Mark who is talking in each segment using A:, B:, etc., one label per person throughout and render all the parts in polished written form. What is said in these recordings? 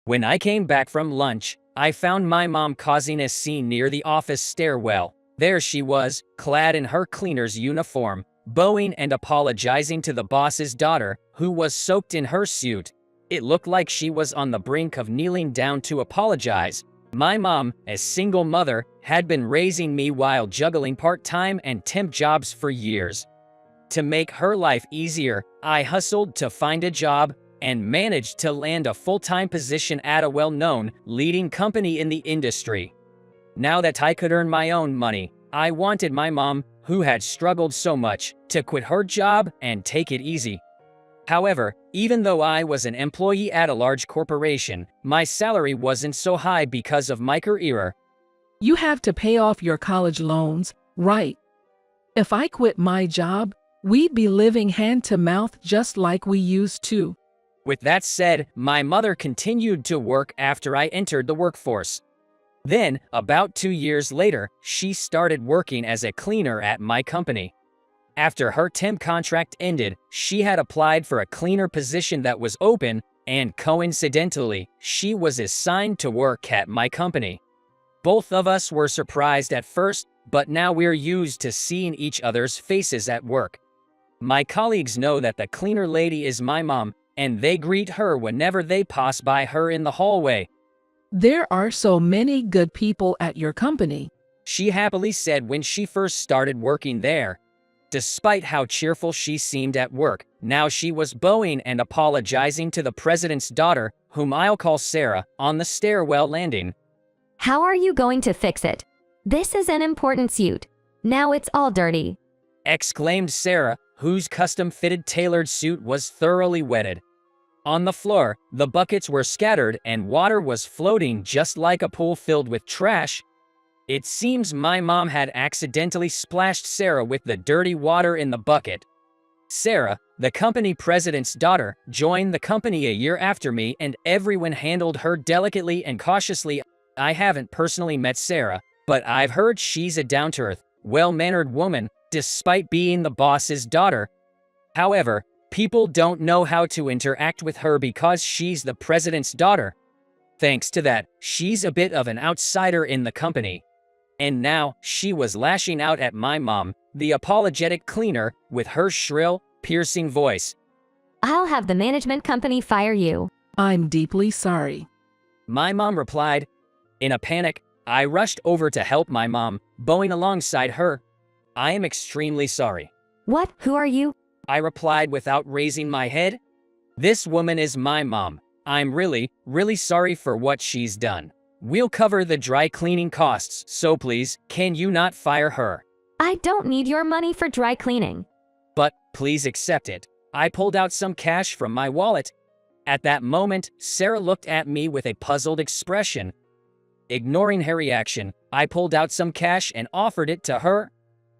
A: When I came back from lunch, I found my mom causing a scene near the office stairwell. There she was, clad in her cleaner's uniform, bowing and apologizing to the boss's daughter, who was soaked in her suit. It looked like she was on the brink of kneeling down to apologize. My mom, a single mother, had been raising me while juggling part-time and temp jobs for years. To make her life easier, I hustled to find a job and managed to land a full-time position at a well-known, leading company in the industry. Now that I could earn my own money, I wanted my mom, who had struggled so much, to quit her job and take it easy. However, even though I was an employee at a large corporation, my salary wasn't so high because of my career.
B: You have to pay off your college loans, right? If I quit my job, we'd be living hand to mouth just like we used to.
A: With that said, my mother continued to work after I entered the workforce. Then, about 2 years later, she started working as a cleaner at my company. After her temp contract ended, she had applied for a cleaner position that was open, and coincidentally, she was assigned to work at my company. Both of us were surprised at first, but now we're used to seeing each other's faces at work. My colleagues know that the cleaner lady is my mom, and they greet her whenever they pass by her in the hallway.
B: There are so many good people at your company,
A: She happily said when she first started working there. Despite how cheerful she seemed at work, now she was bowing and apologizing to the president's daughter, whom I'll call Sarah, on the stairwell landing.
C: How are you going to fix it? This is an important suit. Now it's all dirty.
A: Exclaimed Sarah, whose custom-fitted tailored suit was thoroughly wetted. On the floor, the buckets were scattered and water was floating just like a pool filled with trash. It seems my mom had accidentally splashed Sarah with the dirty water in the bucket. Sarah, the company president's daughter, joined the company a year after me, and everyone handled her delicately and cautiously. I haven't personally met Sarah, but I've heard she's a down-to-earth, well-mannered woman, despite being the boss's daughter. However, people don't know how to interact with her because she's the president's daughter. Thanks to that, she's a bit of an outsider in the company. And now, she was lashing out at my mom, the apologetic cleaner, with her shrill, piercing voice.
C: I'll have the management company fire you.
B: I'm deeply sorry.
A: My mom replied. In a panic, I rushed over to help my mom, bowing alongside her. I am extremely sorry.
C: What? Who are you?
A: I replied without raising my head. This woman is my mom. I'm really, really sorry for what she's done. We'll cover the dry cleaning costs, so please, can you not fire her?
C: I don't need your money for dry cleaning.
A: But please accept it. I pulled out some cash from my wallet. At that moment, Sarah looked at me with a puzzled expression. Ignoring her reaction, I pulled out some cash and offered it to her.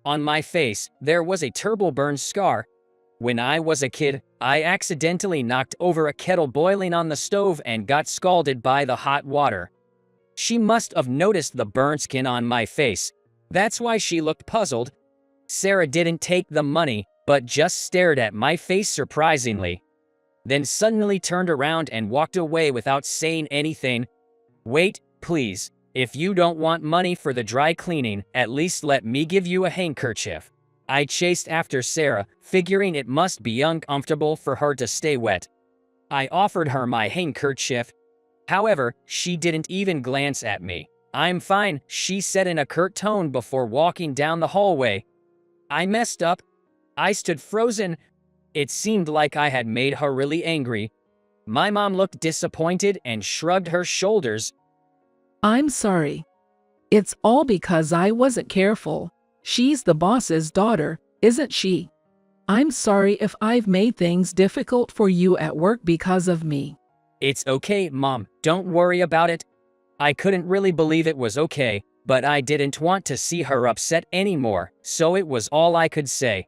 A: On my face, there was a turbo burn scar. When I was a kid, I accidentally knocked over a kettle boiling on the stove and got scalded by the hot water. She must have noticed the burn skin on my face. That's why she looked puzzled. Sarah didn't take the money, but just stared at my face surprisingly. Then suddenly turned around and walked away without saying anything. Wait, please. If you don't want money for the dry cleaning, at least let me give you a handkerchief. I chased after Sarah, figuring it must be uncomfortable for her to stay wet. I offered her my handkerchief. However, she didn't even glance at me. I'm fine, she said in a curt tone before walking down the hallway. I messed up. I stood frozen. It seemed like I had made her really angry. My mom looked disappointed and shrugged her shoulders.
B: I'm sorry. It's all because I wasn't careful. She's the boss's daughter, isn't she? I'm sorry if I've made things difficult for you at work because of me.
A: It's okay, Mom. Don't worry about it. I couldn't really believe it was okay, but I didn't want to see her upset anymore, so it was all I could say.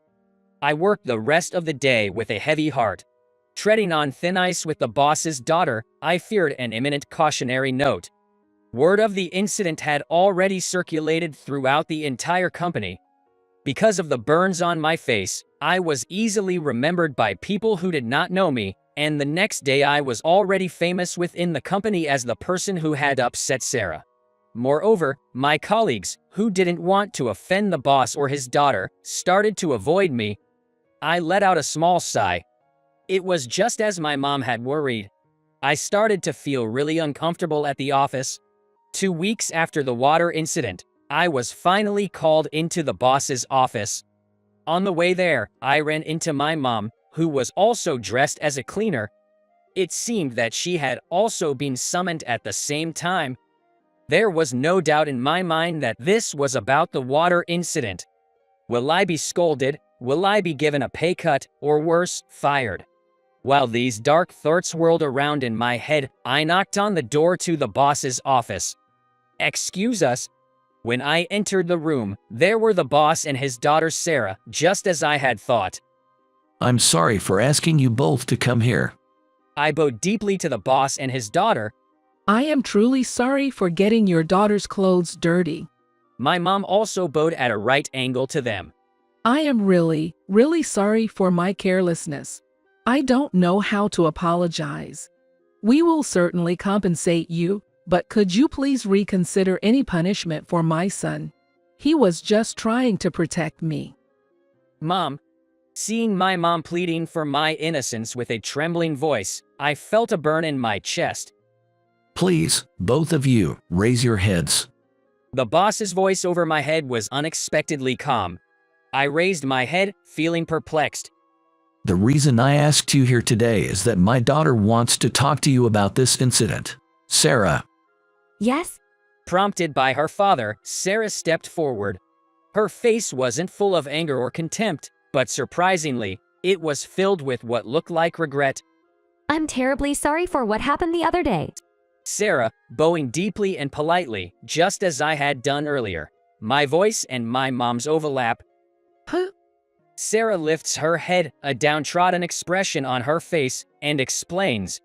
A: I worked the rest of the day with a heavy heart. Treading on thin ice with the boss's daughter, I feared an imminent cautionary note. Word of the incident had already circulated throughout the entire company. Because of the burns on my face, I was easily remembered by people who did not know me, and the next day I was already famous within the company as the person who had upset Sarah. Moreover, my colleagues, who didn't want to offend the boss or his daughter, started to avoid me. I let out a small sigh. It was just as my mom had worried. I started to feel really uncomfortable at the office. 2 weeks after the water incident, I was finally called into the boss's office. On the way there, I ran into my mom, who was also dressed as a cleaner. It seemed that she had also been summoned at the same time. There was no doubt in my mind that this was about the water incident. Will I be scolded? Will I be given a pay cut? Or worse, fired? While these dark thoughts whirled around in my head, I knocked on the door to the boss's office. "Excuse us." When I entered the room, there were the boss and his daughter Sarah, just as I had thought.
D: I'm sorry for asking you both to come here.
A: I bowed deeply to the boss and his daughter.
B: I am truly sorry for getting your daughter's clothes dirty.
A: My mom also bowed at a right angle to them.
B: I am really, really sorry for my carelessness. I don't know how to apologize. We will certainly compensate you, but could you please reconsider any punishment for my son? He was just trying to protect me.
A: Mom. Seeing my mom pleading for my innocence with a trembling voice, I felt a burn in my chest.
D: Please, both of you, raise your heads.
A: The boss's voice over my head was unexpectedly calm. I raised my head, feeling perplexed.
D: The reason I asked you here today is that my daughter wants to talk to you about this incident. Sarah.
C: Yes?
A: Prompted by her father, Sarah stepped forward. Her face wasn't full of anger or contempt, but surprisingly, it was filled with what looked like regret.
C: I'm terribly sorry for what happened the other day.
A: Sarah, bowing deeply and politely, just as I had done earlier. My voice and my mom's overlap.
B: Huh?
A: Sarah lifts her head, a downtrodden expression on her face, and explains.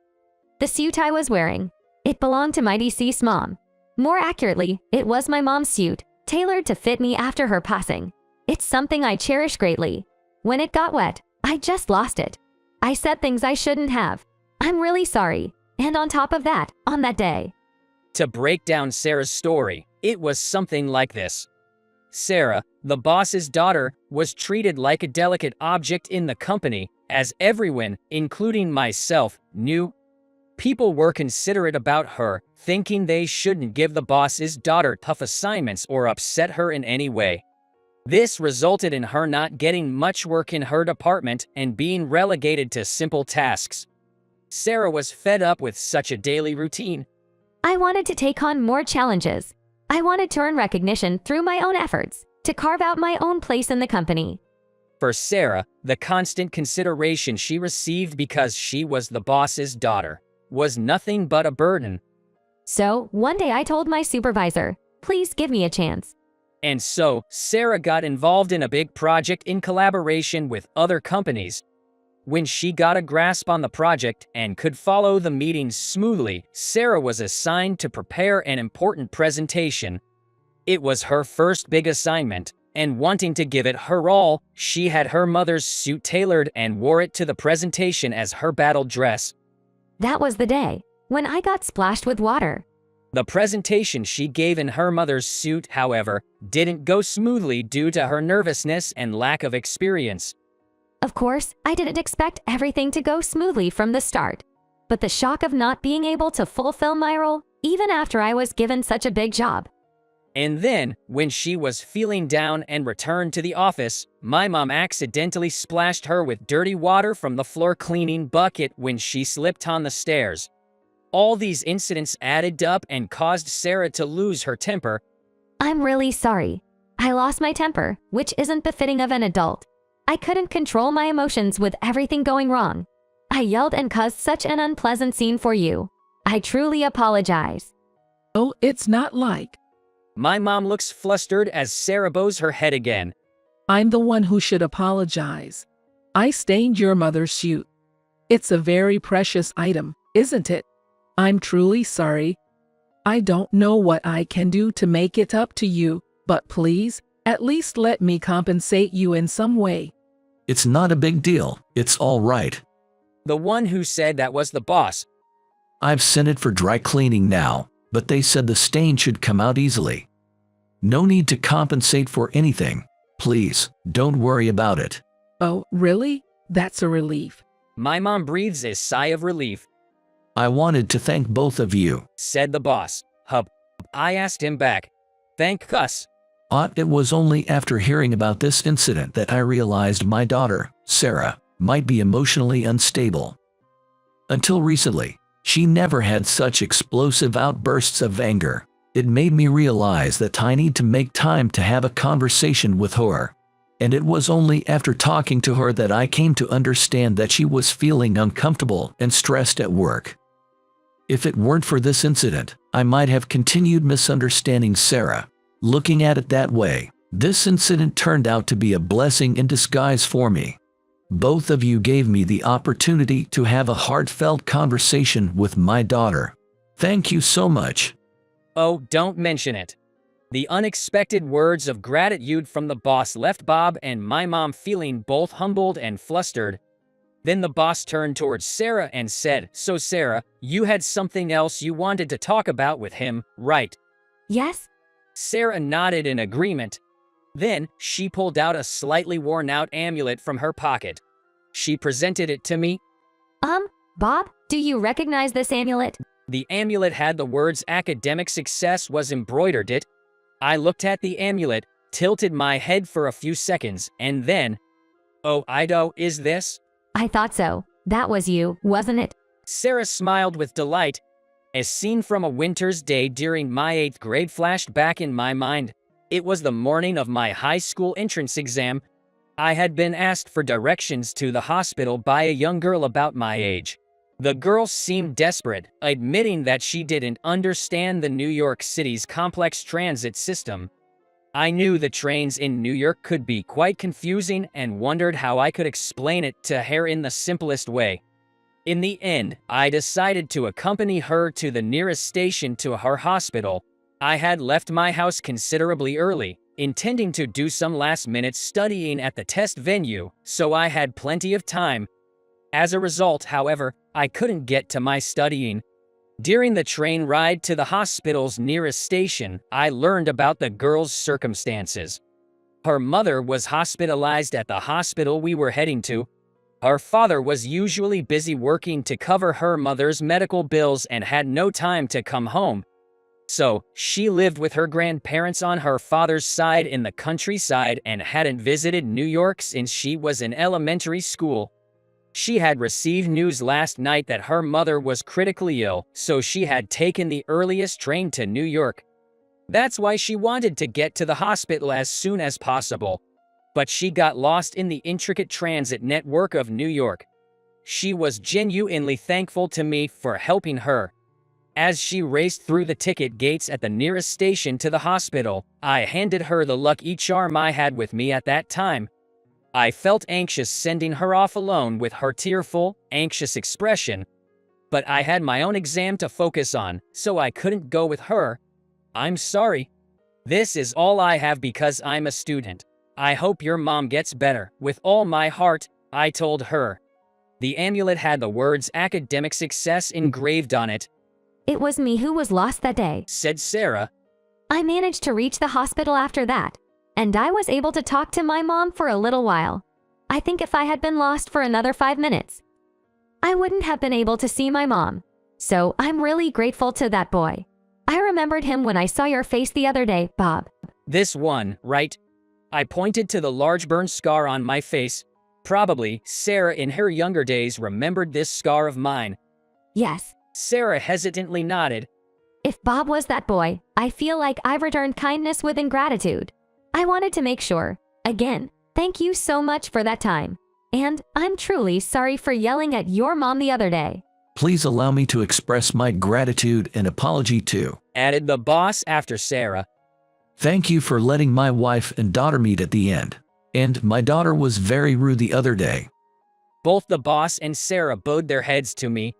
C: The suit I was wearing. It belonged to my deceased mom. More accurately, it was my mom's suit, tailored to fit me after her passing. It's something I cherish greatly. When it got wet, I just lost it. I said things I shouldn't have. I'm really sorry. And on top of that, on that day.
A: To break down Sarah's story, it was something like this. Sarah, the boss's daughter, was treated like a delicate object in the company, as everyone, including myself, knew. People were considerate about her, thinking they shouldn't give the boss's daughter tough assignments or upset her in any way. This resulted in her not getting much work in her department and being relegated to simple tasks. Sarah was fed up with such a daily routine.
C: I wanted to take on more challenges. I wanted to earn recognition through my own efforts, to carve out my own place in the company.
A: For Sarah, the constant consideration she received because she was the boss's daughter was nothing but a burden.
C: So, one day I told my supervisor, please give me a chance.
A: And so, Sarah got involved in a big project in collaboration with other companies. When she got a grasp on the project and could follow the meetings smoothly, Sarah was assigned to prepare an important presentation. It was her first big assignment, and wanting to give it her all, she had her mother's suit tailored and wore it to the presentation as her battle dress.
C: That was the day when I got splashed with water.
A: The presentation she gave in her mother's suit, however, didn't go smoothly due to her nervousness and lack of experience.
C: Of course, I didn't expect everything to go smoothly from the start. But the shock of not being able to fulfill my role, even after I was given such a big job.
A: And then, when she was feeling down and returned to the office, my mom accidentally splashed her with dirty water from the floor cleaning bucket when she slipped on the stairs. All these incidents added up and caused Sarah to lose her temper.
C: I'm really sorry. I lost my temper, which isn't befitting of an adult. I couldn't control my emotions with everything going wrong. I yelled and caused such an unpleasant scene for you. I truly apologize.
B: Oh, it's not like.
A: My mom looks flustered as Sarah bows her head again.
B: I'm the one who should apologize. I stained your mother's suit. It's a very precious item, isn't it? I'm truly sorry. I don't know what I can do to make it up to you, but please, at least let me compensate you in some way.
D: It's not a big deal. It's all right.
A: The one who said that was the boss.
D: I've sent it for dry cleaning now, but they said the stain should come out easily. No need to compensate for anything. Please, don't worry about it.
B: Oh, really? That's a relief.
A: My mom breathes a sigh of relief.
D: I wanted to thank both of you.
A: Said the boss. Hub. I asked him back. Thank us.
D: It was only after hearing about this incident that I realized my daughter, Sarah, might be emotionally unstable. Until recently, she never had such explosive outbursts of anger. It made me realize that I need to make time to have a conversation with her. And it was only after talking to her that I came to understand that she was feeling uncomfortable and stressed at work. If it weren't for this incident, I might have continued misunderstanding Sarah. Looking at it that way, this incident turned out to be a blessing in disguise for me. Both of you gave me the opportunity to have a heartfelt conversation with my daughter. Thank you so much.
A: Oh, don't mention it. The unexpected words of gratitude from the boss left Bob and my mom feeling both humbled and flustered. Then the boss turned towards Sarah and said, "So Sarah, you had something else you wanted to talk about with him, right?"
C: Yes?
A: Sarah nodded in agreement. Then, she pulled out a slightly worn-out amulet from her pocket. She presented it to me.
C: Bob, do you recognize this amulet?
A: The amulet had the words "academic success" was embroidered it. I looked at the amulet, tilted my head for a few seconds, and then, "Oh, Ido, is this?"
C: I thought so. That was you, wasn't it?
A: Sarah smiled with delight. A scene from a winter's day during my 8th grade flashed back in my mind. It was the morning of my high school entrance exam. I had been asked for directions to the hospital by a young girl about my age. The girl seemed desperate, admitting that she didn't understand the New York City's complex transit system. I knew the trains in New York could be quite confusing and wondered how I could explain it to her in the simplest way. In the end, I decided to accompany her to the nearest station to her hospital. I had left my house considerably early, intending to do some last-minute studying at the test venue, so I had plenty of time. As a result, however, I couldn't get to my studying. During the train ride to the hospital's nearest station, I learned about the girl's circumstances. Her mother was hospitalized at the hospital we were heading to. Her father was usually busy working to cover her mother's medical bills and had no time to come home. So, she lived with her grandparents on her father's side in the countryside and hadn't visited New York since she was in elementary school. She had received news last night that her mother was critically ill, so she had taken the earliest train to New York. That's why she wanted to get to the hospital as soon as possible. But she got lost in the intricate transit network of New York. She was genuinely thankful to me for helping her. As she raced through the ticket gates at the nearest station to the hospital, I handed her the lucky charm I had with me at that time. I felt anxious sending her off alone with her tearful, anxious expression. But I had my own exam to focus on, so I couldn't go with her. "I'm sorry. This is all I have because I'm a student. I hope your mom gets better, with all my heart," I told her. The amulet had the words "academic success" engraved on it.
C: It was me who was lost that day,
A: said Sarah.
C: I managed to reach the hospital after that, and I was able to talk to my mom for a little while. I think if I had been lost for another 5 minutes, I wouldn't have been able to see my mom. So I'm really grateful to that boy. I remembered him when I saw your face the other day, Bob.
A: This one, right? I pointed to the large burn scar on my face. Probably, Sarah in her younger days remembered this scar of mine.
C: Yes.
A: Sarah hesitantly nodded.
C: If Bob was that boy, I feel like I've returned kindness with ingratitude. I wanted to make sure. Again, thank you so much for that time. And I'm truly sorry for yelling at your mom the other day.
D: Please allow me to express my gratitude and apology too,
A: added the boss after Sarah.
D: Thank you for letting my wife and daughter meet at the end. And my daughter was very rude the other day.
A: Both the boss and Sarah bowed their heads to me.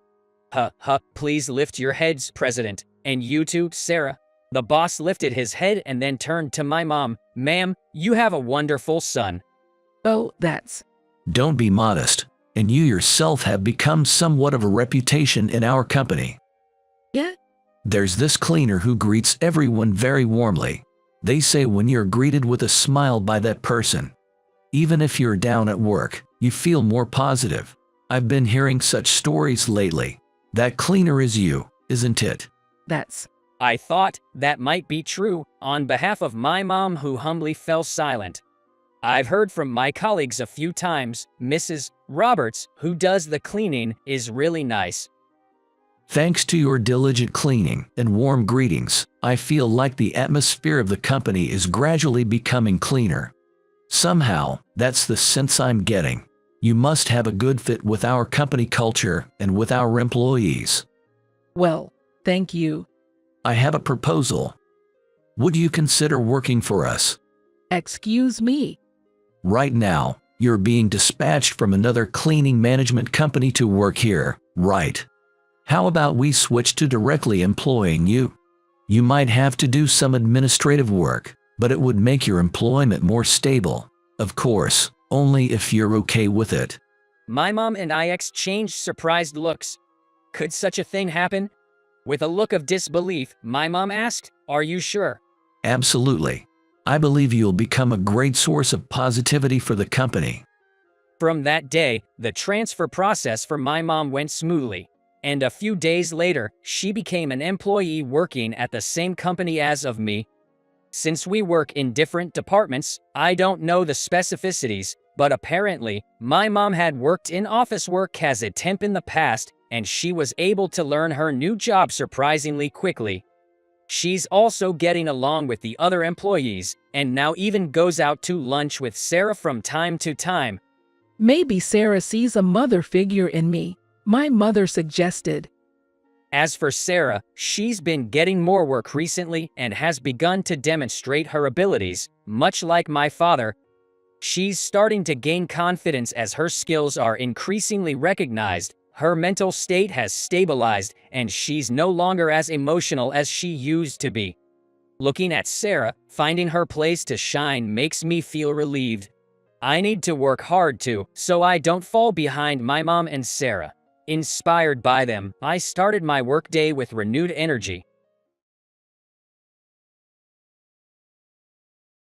A: Please lift your heads, President. And you too, Sarah. The boss lifted his head and then turned to my mom. "Ma'am, you have a wonderful son."
B: Oh, that's...
D: Don't be modest. and you yourself have become somewhat of a reputation in our company.
B: Yeah?
D: There's this cleaner who greets everyone very warmly. They say when you're greeted with a smile by that person, even if you're down at work, you feel more positive. I've been hearing such stories lately. That cleaner is you, isn't it?
B: That's
A: I thought that might be true on behalf of my mom, who humbly fell silent. I've heard from my colleagues a few times, Mrs. Roberts, who does the cleaning, is really nice.
D: Thanks to your diligent cleaning and warm greetings, I feel like the atmosphere of the company is gradually becoming cleaner. Somehow, that's the sense I'm getting. You must have a good fit with our company culture and with our employees.
B: well, thank you.
D: I have a proposal. Would you consider working for us?
B: Excuse me.
D: Right now, you're being dispatched from another cleaning management company to work here, right? How about we switch to directly employing you? You might have to do some administrative work, but it would make your employment more stable. Of course, only if you're okay with it.
A: My mom and I exchanged surprised looks. Could such a thing happen? With a look of disbelief, my mom asked, "Are you sure?"
D: Absolutely. I believe you'll become a great source of positivity for the company.
A: From that day, the transfer process for my mom went smoothly, and a few days later, she became an employee working at the same company as of me. Since we work in different departments, I don't know the specificities, but apparently, my mom had worked in office work as a temp in the past, and she was able to learn her new job surprisingly quickly. She's also getting along with the other employees, and now even goes out to lunch with Sarah from time to time.
B: Maybe Sarah sees a mother figure in me, my mother suggested.
A: As for Sarah, she's been getting more work recently and has begun to demonstrate her abilities, much like my father. She's starting to gain confidence as her skills are increasingly recognized. Her mental state has stabilized, and she's no longer as emotional as she used to be. Looking at Sarah, finding her place to shine makes me feel relieved. I need to work hard too, so I don't fall behind my mom and Sarah. Inspired by them, I started my workday with renewed energy.